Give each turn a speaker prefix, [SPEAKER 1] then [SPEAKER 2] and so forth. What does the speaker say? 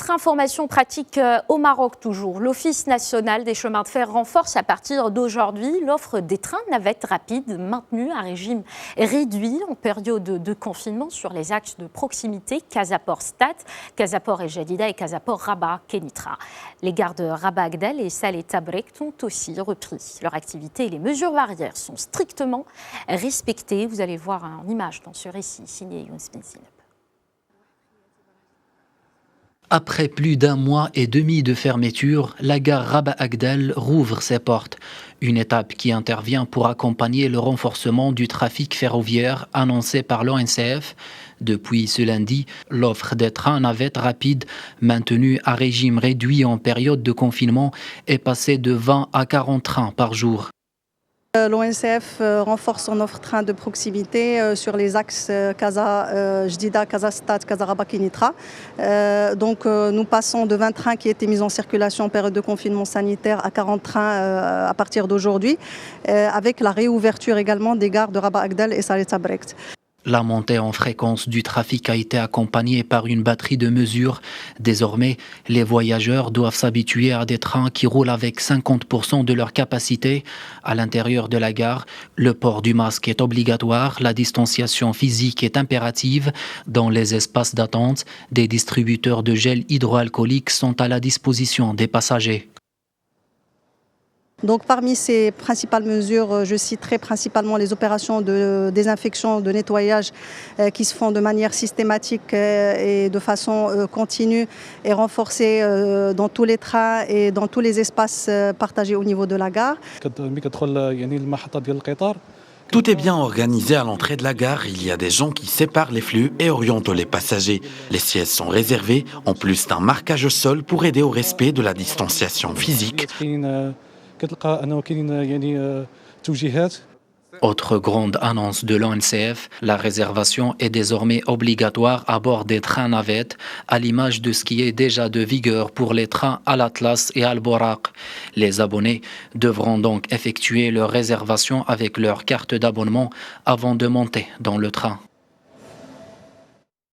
[SPEAKER 1] autre information pratique au Maroc toujours. L'Office national des chemins de fer renforce à partir d'aujourd'hui l'offre des trains navettes rapides maintenus à régime réduit en période de confinement sur les axes de proximité Casaport-Stade, Casaport El Jadida et Casaport-Rabat-Kenitra. Les gares de Rabat-Agdel et Salé Tabrekt ont aussi repris leur activité et les mesures barrières sont strictement respectées. Vous allez voir en image dans ce récit signé Younes Ben Zineb.
[SPEAKER 2] Après plus d'un mois et demi de fermeture, la gare Rabat-Agdel rouvre ses portes. Une étape qui intervient pour accompagner le renforcement du trafic ferroviaire annoncé par l'ONCF. Depuis ce lundi, l'offre des trains navettes rapides maintenue à régime réduit en période de confinement est passée de 20 à 40 trains par jour.
[SPEAKER 3] L'ONCF renforce son offre train de proximité sur les axes Casa Jdida, Casa Stade, Casa Rabat Kenitra. Donc nous passons de 20 trains qui étaient mis en circulation en période de confinement sanitaire à 40 trains à partir d'aujourd'hui, avec la réouverture également des gares de Rabat Agdel et Salé Tabrekt.
[SPEAKER 2] La montée en fréquence du trafic a été accompagnée par une batterie de mesures. Désormais, les voyageurs doivent s'habituer à des trains qui roulent avec 50% de leur capacité. À l'intérieur de la gare, le port du masque est obligatoire, la distanciation physique est impérative. Dans les espaces d'attente, des distributeurs de gel hydroalcoolique sont à la disposition des passagers.
[SPEAKER 3] Donc parmi ces principales mesures, je citerai principalement les opérations de désinfection, de nettoyage qui se font de manière systématique et de façon continue et renforcée dans tous les trains et dans tous les espaces partagés au niveau de la gare.
[SPEAKER 4] Tout est bien organisé à l'entrée de la gare. Il y a des gens qui séparent les flux et orientent les passagers. Les sièges sont réservés, en plus d'un marquage au sol pour aider au respect de la distanciation physique.
[SPEAKER 2] Autre grande annonce de l'ONCF, la réservation est désormais obligatoire à bord des trains navettes, à l'image de ce qui est déjà de vigueur pour les trains Al Atlas et Al Bouraq. Les abonnés devront donc effectuer leur réservation avec leur carte d'abonnement avant de monter dans le train.